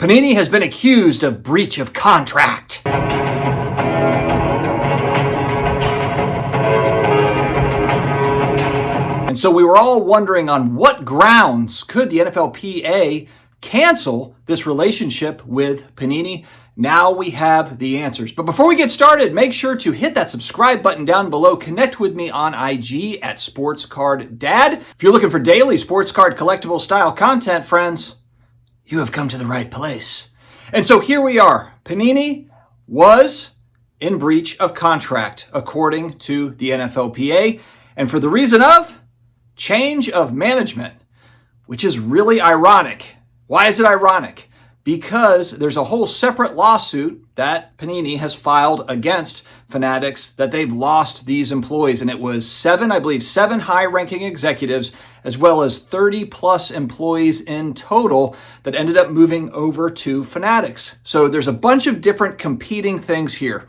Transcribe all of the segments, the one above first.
Panini has been accused of breach of contract. And so we were all wondering on what grounds could the NFLPA cancel this relationship with Panini. Now we have the answers. But before we get started, make sure to hit that subscribe button down below. Connect with me on IG at SportsCardDad. If you're looking for daily sports card collectible style content, friends, you have come to the right place. And so here we are. Panini was in breach of contract, according to the NFLPA, and for the reason of change of management, which is really ironic. Why is it ironic? Because there's a whole separate lawsuit that Panini has filed against Fanatics that they've lost these employees. And it was seven high-ranking executives, as well as 30-plus employees in total that ended up moving over to Fanatics. So there's a bunch of different competing things here.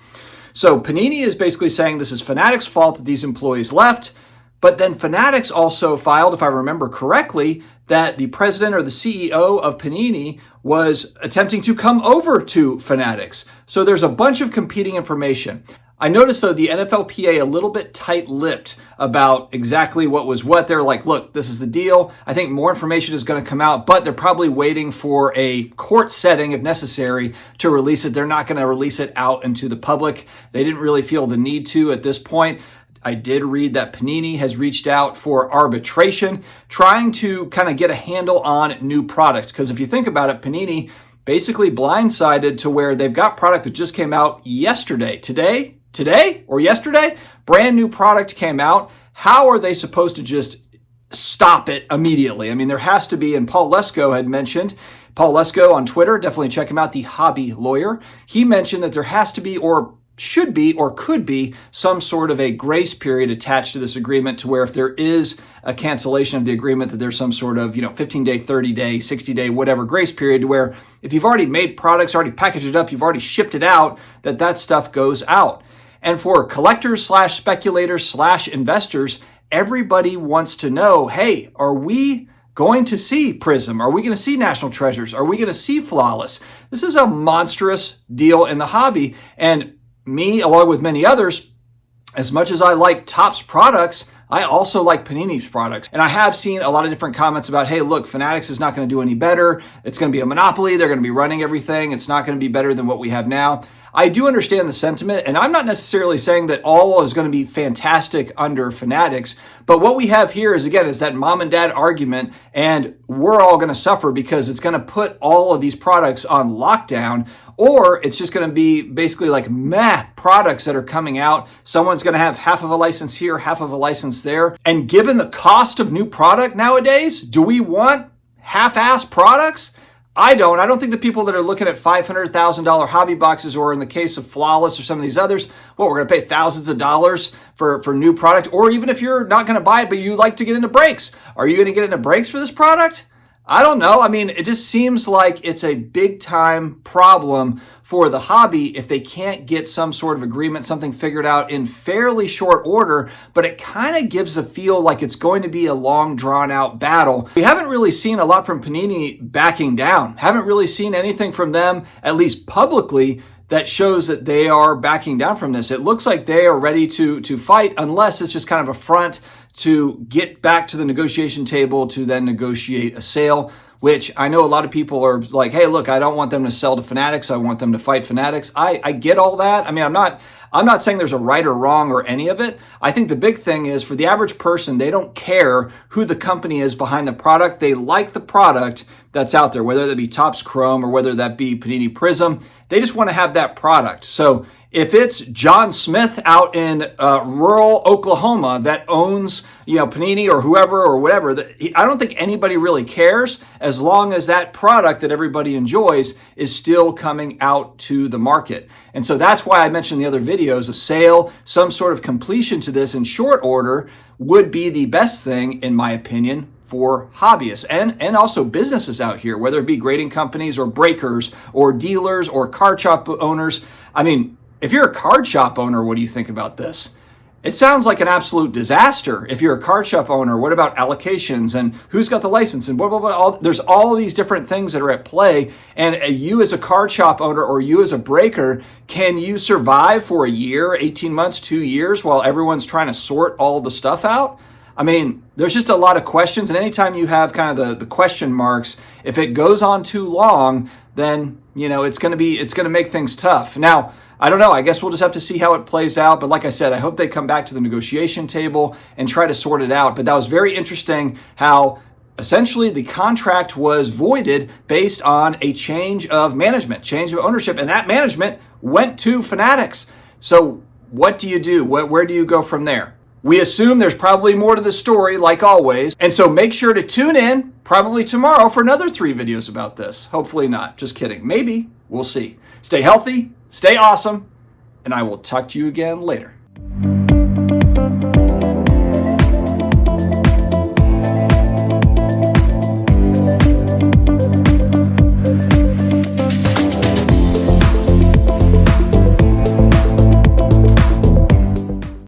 So Panini is basically saying this is Fanatics' fault that these employees left. But then Fanatics also filed, if I remember correctly, that the president or the CEO of Panini was attempting to come over to Fanatics. So there's a bunch of competing information. I noticed, though, the NFLPA a little bit tight-lipped about exactly what was what. They're like, look, this is the deal. I think more information is going to come out, but they're probably waiting for a court setting, if necessary, to release it. They're not going to release it out into the public. They didn't really feel the need to at this point. I did read that Panini has reached out for arbitration, trying to kind of get a handle on new product. Because if you think about it, Panini basically blindsided to where they've got product that just came out yesterday. Today or yesterday, brand new product came out. How are they supposed to just stop it immediately? I mean, there has to be, and Paul Lesko had mentioned, Paul Lesko on Twitter, definitely check him out, the hobby lawyer. He mentioned that there has to be, or should be, or could be some sort of a grace period attached to this agreement, to where if there is a cancellation of the agreement, that there's some sort of 15-day, 30-day, 60-day, whatever grace period, where if you've already made products, already packaged it up, you've already shipped it out, that stuff goes out. And for collectors / speculators / investors, everybody wants to know, hey, are we going to see Prism? Are we going to see National Treasures? Are we going to see Flawless? This is a monstrous deal in the hobby. And me, along with many others, as much as I like Topps products, I also like Panini's products. And I have seen a lot of different comments about, hey, look, Fanatics is not going to do any better. It's going to be a monopoly. They're going to be running everything. It's not going to be better than what we have now. I do understand the sentiment, and I'm not necessarily saying that all is going to be fantastic under Fanatics, but what we have here is that mom and dad argument, and we're all going to suffer because it's going to put all of these products on lockdown, or it's just going to be basically like meh products that are coming out. Someone's going to have half of a license here, half of a license there. And given the cost of new product nowadays, do we want half-ass products? I don't think the people that are looking at $500,000 hobby boxes, or in the case of Flawless or some of these others, we're going to pay thousands of dollars for new product. Or even if you're not going to buy it, but you like to get into brakes, are you going to get into brakes for this product? I don't know. I mean, it just seems like it's a big time problem for the hobby if they can't get some sort of agreement, something figured out in fairly short order, but it kind of gives a feel like it's going to be a long drawn out battle. We haven't really seen a lot from Panini backing down. Haven't really seen anything from them, at least publicly, that shows that they are backing down from this. It looks like they are ready to fight, unless it's just kind of a front to get back to the negotiation table to then negotiate a sale, which I know a lot of people are like, hey, look, I don't want them to sell to Fanatics. I want them to fight Fanatics. I get all that. I mean, I'm not saying there's a right or wrong or any of it. I think the big thing is, for the average person, they don't care who the company is behind the product. They like the product that's out there, whether that be Topps Chrome or whether that be Panini Prism. They just want to have that product. So if it's John Smith out in rural Oklahoma that owns, Panini or whoever or whatever, I don't think anybody really cares, as long as that product that everybody enjoys is still coming out to the market. And so that's why I mentioned in the other videos, a sale, some sort of completion to this in short order would be the best thing, in my opinion, for hobbyists and also businesses out here, whether it be grading companies or breakers or dealers or card shop owners. I mean, if you're a card shop owner, what do you think about this? It sounds like an absolute disaster if you're a card shop owner. What about allocations and who's got the license and blah, blah, blah. There's all these different things that are at play. And you as a card shop owner or you as a breaker, can you survive for a year, 18 months, 2 years while everyone's trying to sort all the stuff out? I mean, there's just a lot of questions. And anytime you have kind of the question marks, if it goes on too long, then, you know, it's going to make things tough. Now, I don't know. I guess we'll just have to see how it plays out. But like I said, I hope they come back to the negotiation table and try to sort it out. But that was very interesting how essentially the contract was voided based on a change of management, change of ownership. And that management went to Fanatics. So what do you do? Where do you go from there? We assume there's probably more to the story, like always. And so make sure to tune in probably tomorrow for another 3 videos about this. Hopefully not. Just kidding. Maybe. We'll see. Stay healthy. Stay awesome, and I will talk to you again later.